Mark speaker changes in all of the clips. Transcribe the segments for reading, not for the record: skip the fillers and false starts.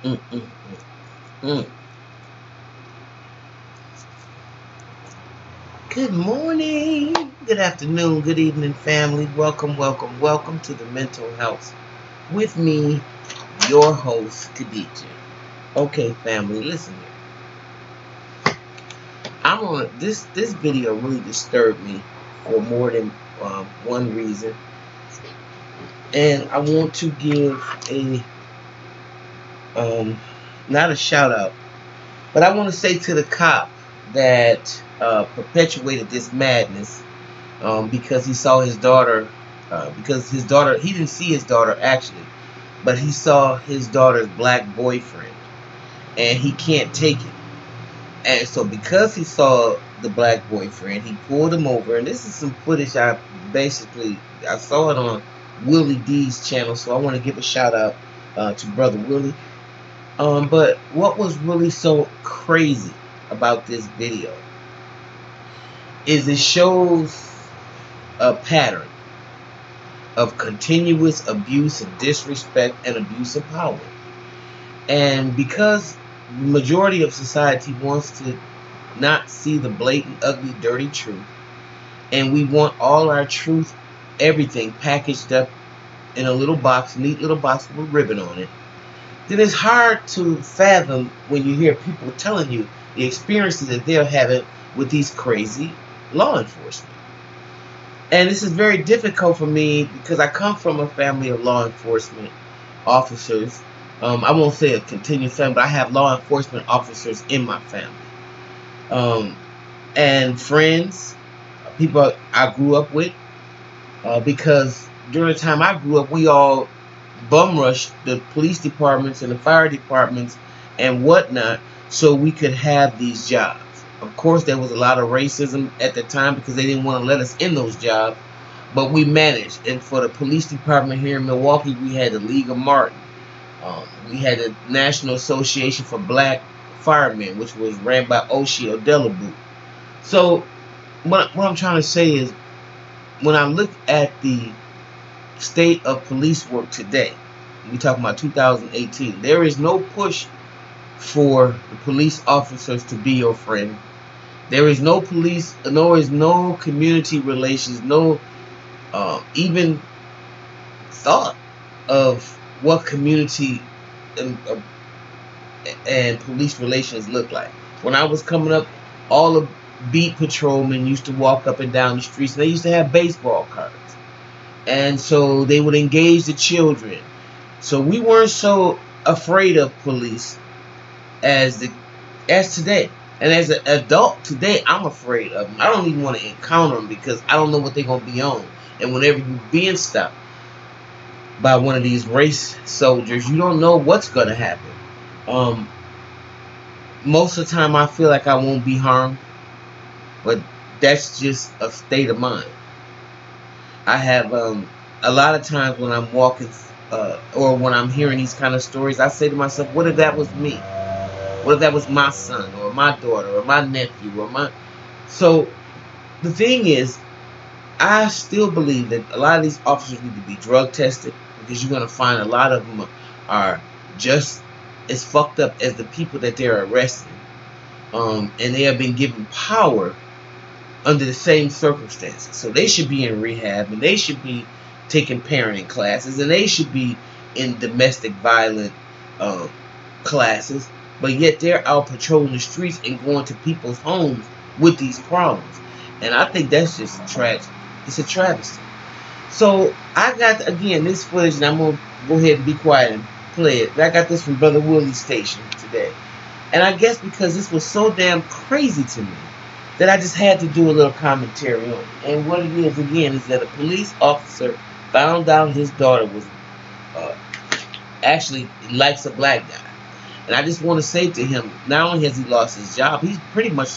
Speaker 1: Mm, mm, mm. Good morning, good afternoon, good evening, family. Welcome, welcome, welcome to the Mental House with me, your host, Khadija. Okay, family, listen here. I'm on this video really disturbed me for more than one reason, and I want to give a not a shout out, but I want to say to the cop that perpetuated this madness because he saw his daughter, because his daughter, he didn't see his daughter actually, but he saw his daughter's black boyfriend, and he can't take it. And so because he saw the black boyfriend, he pulled him over, and this is some footage I saw it on Willie D's channel, so I want to give a shout out to Brother Willie. But what was really so crazy about this video is it shows a pattern of continuous abuse and disrespect and abuse of power. And because the majority of society wants to not see the blatant, ugly, dirty truth, and we want all our truth, everything packaged up in a little box, neat little box with a ribbon on it, then it's hard to fathom when you hear people telling you the experiences that they're having with these crazy law enforcement. And this is very difficult for me because I come from a family of law enforcement officers. I won't say a continuous family, but I have law enforcement officers in my family. And friends, people I grew up with, because during the time I grew up, we all bum rushed the police departments and the fire departments and whatnot so we could have these jobs. Of course, there was a lot of racism at the time because they didn't want to let us in those jobs, but we managed. And for the police department here in Milwaukee, we had the League of Martin. We had the National Association for Black Firemen, which was ran by Oshie Odelabu. So what I'm trying to say is, when I look at the state of police work today, we talking about 2018, there is no push for the police officers to be your friend. There is no police, there is no community relations, no even thought of what community and police relations look like. When I was coming up, all the beat patrolmen used to walk up and down the streets, and they used to have baseball cards. And so they would engage the children. So we weren't so afraid of police as today. And as an adult today, I'm afraid of them. I don't even want to encounter them because I don't know what they're going to be on. And whenever you're being stopped by one of these race soldiers, you don't know what's going to happen. Most of the time I feel like I won't be harmed, but that's just a state of mind. I have a lot of times when I'm walking or when I'm hearing these kind of stories, I say to myself, what if that was me? What if that was my son or my daughter or my nephew or my... So the thing is, I still believe that a lot of these officers need to be drug tested, because you're going to find a lot of them are just as fucked up as the people that they're arresting. And they have been given power under the same circumstances. So they should be in rehab, and they should be taking parenting classes, and they should be in domestic violence classes. But yet they're out patrolling the streets and going to people's homes with these problems. And I think that's just tragic. It's a travesty. So I got, again, this footage, and I'm going to go ahead and be quiet and play it. I got this from Brother Willie's station today. And I guess because this was so damn crazy to me that I just had to do a little commentary on it. And what it is, again, is that a police officer found out his daughter was actually likes a black guy. And I just want to say to him, not only has he lost his job, he's pretty much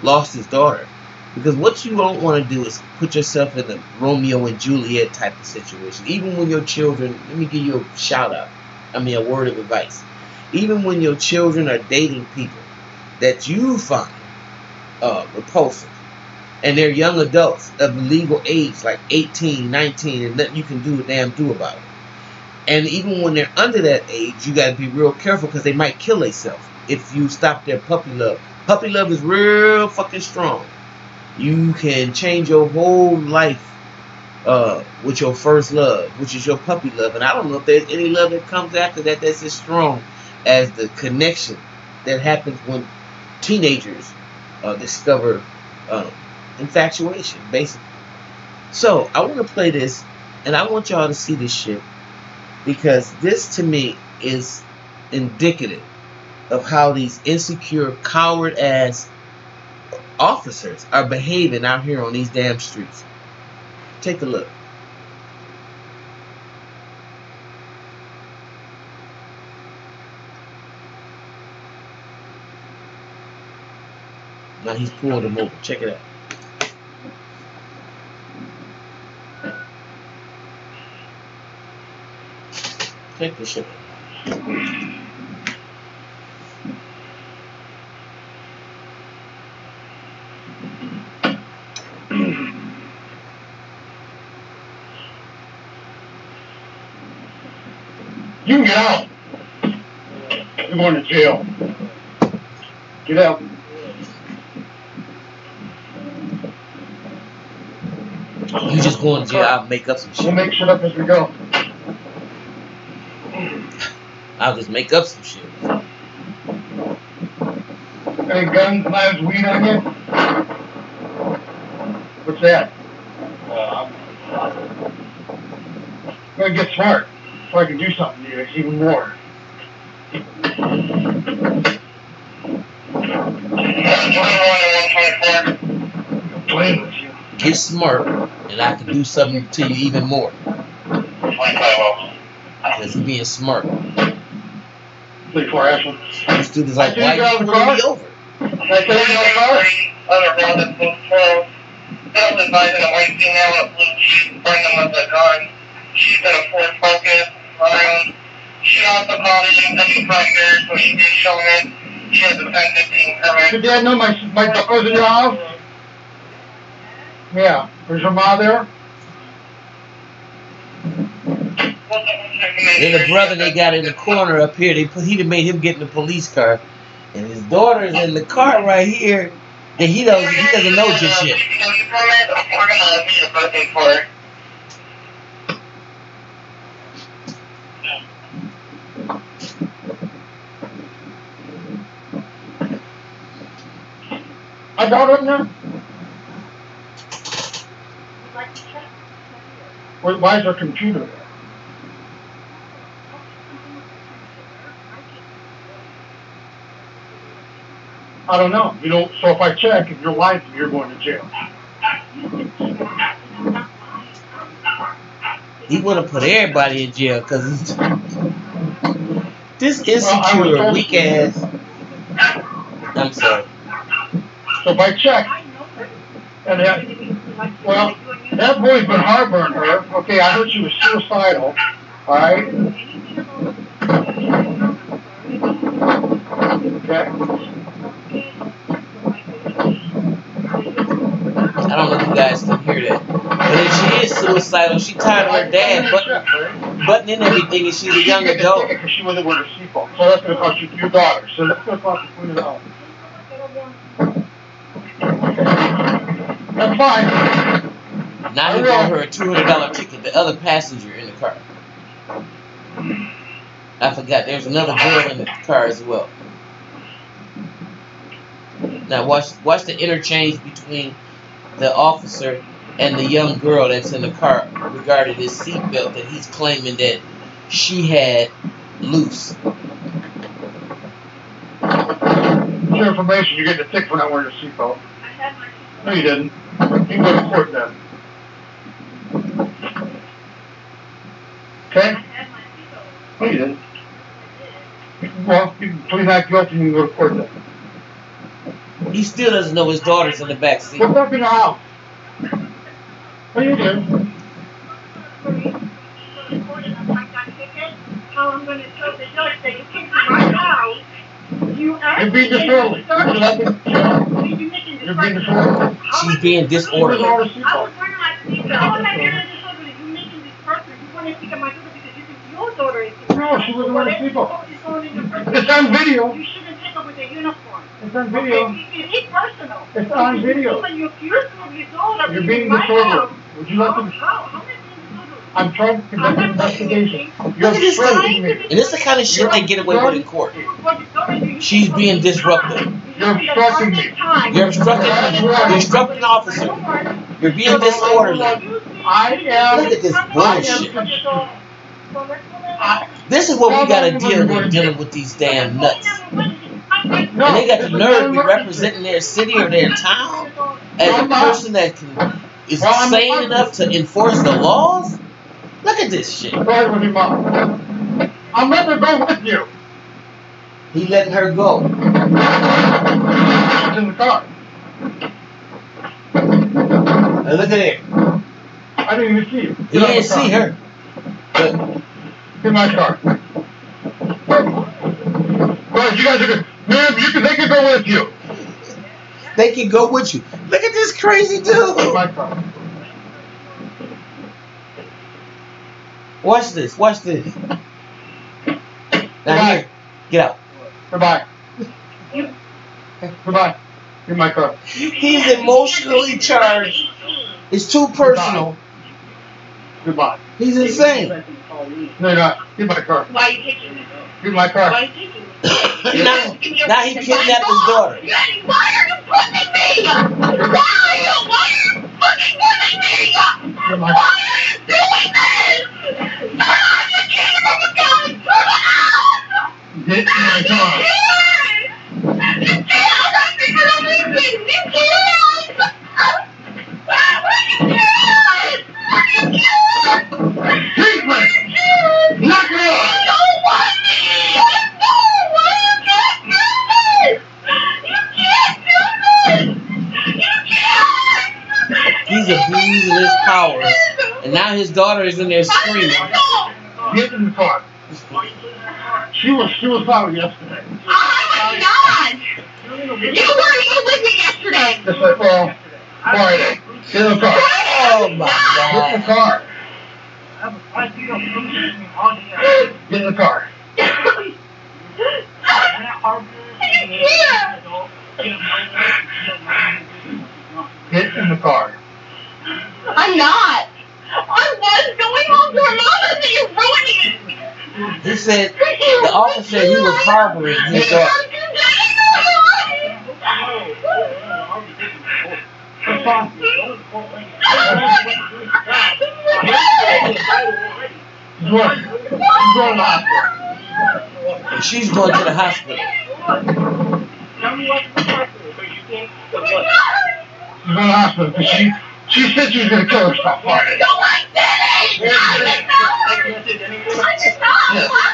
Speaker 1: lost his daughter. Because what you don't want to do is put yourself in a Romeo and Juliet type of situation. Even when your children, let me give you a shout out, a word of advice. Even when your children are dating people that you find repulsive, and they're young adults of legal age, like 18, 19, and nothing you can do a damn do about it. And even when they're under that age, you got to be real careful because they might kill themselves if you stop their puppy love. Puppy love is real fucking strong. You can change your whole life with your first love, which is your puppy love. And I don't know if there's any love that comes after that that's as strong as the connection that happens when teenagers discover infatuation, basically. So I want to play this, and I want y'all to see this shit, because this to me is indicative of how these insecure, coward ass officers are behaving out here on these damn streets. Take a look. Now he's pulled him over. Check it out. Check this shit out.
Speaker 2: You can get out. You're going to jail. Get out.
Speaker 1: You just going to jail. I'll make up some shit.
Speaker 2: We'll make shit up as we go.
Speaker 1: I'll just make up some shit.
Speaker 2: Any guns, knives, weed on you? What's that? I'm gonna get smart so I can do something to you even more. I'm playing with you.
Speaker 1: Get smart, and I can do something to you even more. Because you're being smart.
Speaker 2: 34 Ashland.
Speaker 1: This dude is like, why are you pulling me over?
Speaker 2: Can I tell you about the car?
Speaker 3: Other brothers moved through. Still advising a white female in a blue jeep, bringing with a gun. She's in a Ford Focus, maroon. She also called in any prior, so she did show me. She has a 1015 permit.
Speaker 2: Did Dad know my dog was in your house? Yeah. Was your mom there?
Speaker 1: Then the brother they got in the corner up here, he made him get in the police car, and his daughter's in the car right here. And he doesn't know just yet.
Speaker 3: We're gonna need a birthday for her.
Speaker 2: I got it in there. Why is there a computer there? I don't know. You know, so if I check, if you're lying to me, you're going to jail.
Speaker 1: He want to put everybody in jail because this insecure, weak ass. I'm sorry.
Speaker 2: So if I check, and that boy's been harboring her. Okay, I heard she was suicidal. All right. Okay.
Speaker 1: I don't know if you guys can hear that. But if she is suicidal, she tired of her dad butting in everything, and she's a young adult.
Speaker 2: Because she wasn't wearing a seatbelt. So that's going to cost you your daughter. So that's going to cost you $20. That's fine.
Speaker 1: Now he bought her a $200 ticket, the other passenger in the car. I forgot, there's another girl in the car as well. Now watch the interchange between the officer and the young girl that's in the car regarding this seatbelt that he's claiming that she had loose.
Speaker 2: Your information, you're getting a ticket for not wearing a seatbelt. No, you didn't. You can go to court then. Okay? No, you didn't. Well, you can plead not guilty and you can go to court then.
Speaker 1: He still doesn't know his daughter's in the back seat.
Speaker 2: What's up in the house? What are you doing? You're being disorderly. You're being disorderly.
Speaker 1: She's being disorderly.
Speaker 2: I was wearing my seatbelt.
Speaker 3: How am I being disorderly? You're making this person. You want to pick up my daughter because you think your daughter
Speaker 2: know. She wasn't wearing a seatbelt. It's on video.
Speaker 3: You shouldn't take her with a uniform.
Speaker 2: It's on video.
Speaker 3: It's personal.
Speaker 2: It's on video. You're being disorderly. Would you like to... I'm trying to conduct an investigation. You're obstructing me.
Speaker 1: And this is the kind of shit they get away with in court. She's being disruptive.
Speaker 2: You're obstructing me.
Speaker 1: You're obstructing me. You're obstructing the officer. You're being disorderly.
Speaker 2: I am...
Speaker 1: Look at this bullshit. This is what we gotta deal with, dealing with these damn nuts. And they got the nerve to be representing their city or their town as a person that is sane enough to enforce the laws. Look at this shit.
Speaker 2: I'm letting her go with you.
Speaker 1: He letting her go.
Speaker 2: She's in the car.
Speaker 1: Now look at it.
Speaker 2: I didn't even see you.
Speaker 1: He didn't see her. But
Speaker 2: in my car. Well, you guys are good. Ma'am, they can go with you.
Speaker 1: They can go with you. Look at this crazy dude.
Speaker 2: In my car.
Speaker 1: Watch this. Watch this. Now here. Get out.
Speaker 2: Goodbye. Goodbye. In my car.
Speaker 1: He's emotionally charged. It's too personal.
Speaker 2: Goodbye.
Speaker 1: He's insane.
Speaker 2: No, you're not. Get my car.
Speaker 3: Why are you taking me?
Speaker 2: Get my car.
Speaker 3: Why are you taking me?
Speaker 1: now he kidnapped his daughter.
Speaker 3: Why are you pushing me? Why are you fucking pushing me? Why are you doing this? Turn on the camera, you guys! Turn it on!
Speaker 2: Get in my car.
Speaker 3: You can't! I think you're leaving! You can't!
Speaker 2: Treatment! Knock it off!
Speaker 3: I don't want me! I don't want you! Can't do this! You can't!
Speaker 1: He's abusing his power. And now his daughter is in there screaming.
Speaker 2: Get in the car. She was suicidal yesterday.
Speaker 3: I was not! You weren't even with me yesterday!
Speaker 2: It's like, well, Friday. Get in the car.
Speaker 1: Oh my
Speaker 2: Get in the
Speaker 1: God.
Speaker 2: car. Get in the car. Get in the car.
Speaker 3: I'm not! I was going home to her mama and you're ruining it!
Speaker 1: He said the officer said he was harboring his daughter. She's going to the hospital.
Speaker 2: She's going to the hospital because she said she was going to kill herself.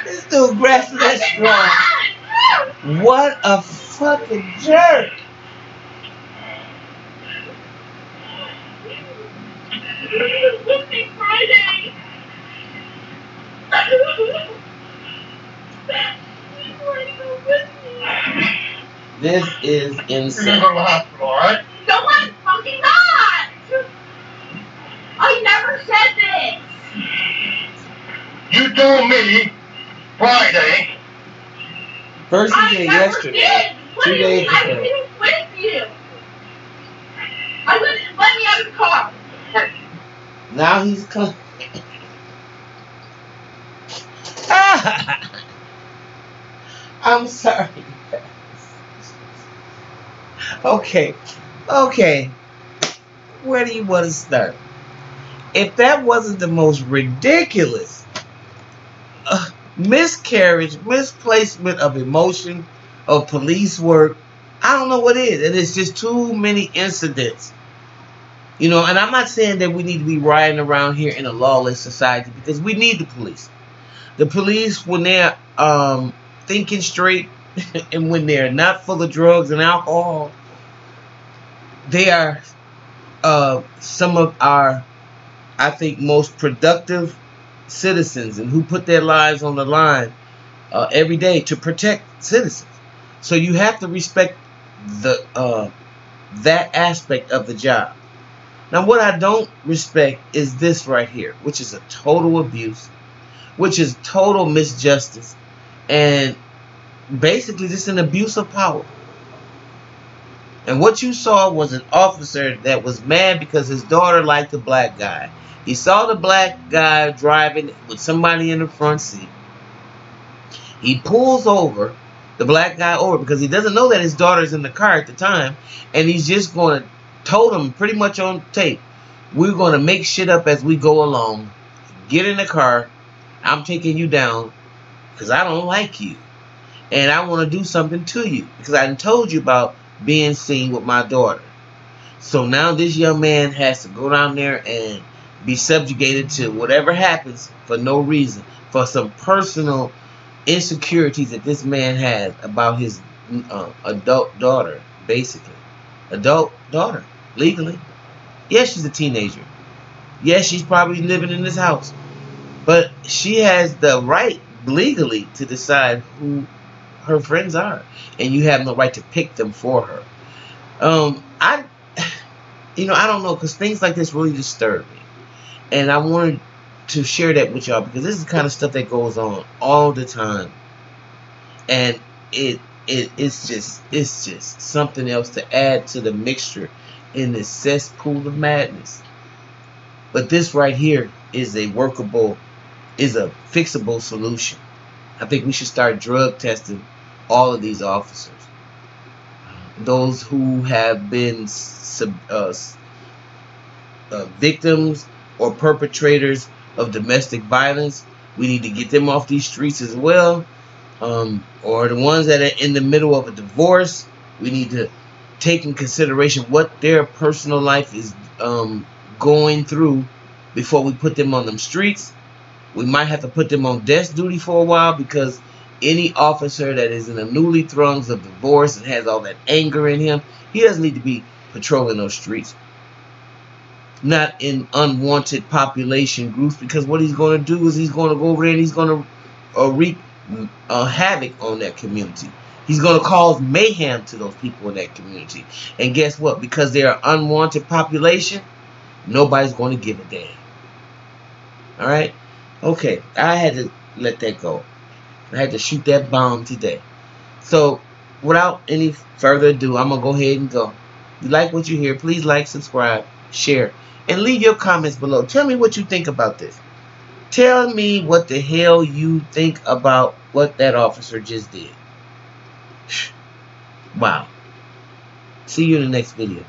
Speaker 1: This dude grasping that straw. What a fucking jerk.
Speaker 3: Friday.
Speaker 1: This is
Speaker 2: You're going to
Speaker 1: insane.
Speaker 2: go to the hospital, all right?
Speaker 3: No, I'm fucking not! I never said this!
Speaker 2: You told me Friday.
Speaker 1: First he did
Speaker 3: I never
Speaker 1: yesterday.
Speaker 3: did!
Speaker 1: 2 days
Speaker 3: I
Speaker 1: ago.
Speaker 3: was with you! Let me out of the car!
Speaker 1: Now he's coming. I'm sorry. Okay. Where do you want to start? If that wasn't the most ridiculous miscarriage, misplacement of emotion, of police work, I don't know what is. And it's just too many incidents. You know, and I'm not saying that we need to be riding around here in a lawless society, because we need the police. The police, when they're thinking straight and when they're not full of drugs and alcohol, they are some of our, I think, most productive citizens, and who put their lives on the line every day to protect citizens. So you have to respect the that aspect of the job. Now, what I don't respect is this right here, which is a total abuse, which is total misjustice and basically just an abuse of power. And what you saw was an officer that was mad because his daughter liked the black guy. He saw the black guy driving with somebody in the front seat. He pulls over the black guy over because he doesn't know that his daughter's in the car at the time, and he's just going to told him pretty much on tape, we're going to make shit up as we go along. Get in the car. I'm taking you down because I don't like you. And I want to do something to you because I told you about being seen with my daughter. So now this young man has to go down there and be subjugated to whatever happens for no reason, for some personal insecurities that this man has about his adult daughter, basically. Adult daughter, legally. Yes, she's a teenager. Yes, she's probably living in this house. But she has the right, legally, to decide who her friends are. And you have no right to pick them for her. I don't know, because things like this really disturb me. And I wanted to share that with y'all because this is the kind of stuff that goes on all the time. And it's just something else to add to the mixture in this cesspool of madness. But this right here is a fixable solution. I think we should start drug testing all of these officers. Those who have been victims or perpetrators of domestic violence, we need to get them off these streets as well. Or the ones that are in the middle of a divorce, we need to take in consideration what their personal life is going through before we put them on them streets. We might have to put them on desk duty for a while, because any officer that is in the newly throes of divorce and has all that anger in him, he doesn't need to be patrolling those streets. Not in unwanted population groups, because what he's going to do is he's going to go over there and he's going to wreak havoc on that community. He's going to cause mayhem to those people in that community. And guess what? Because they're an unwanted population, nobody's going to give a damn. Alright? Okay, I had to let that go. I had to shoot that bomb today. So, without any further ado, I'm going to go ahead and go. If you like what you hear, please like, subscribe, share, and leave your comments below. Tell me what you think about this. Tell me what the hell you think about what that officer just did. Wow. See you in the next video.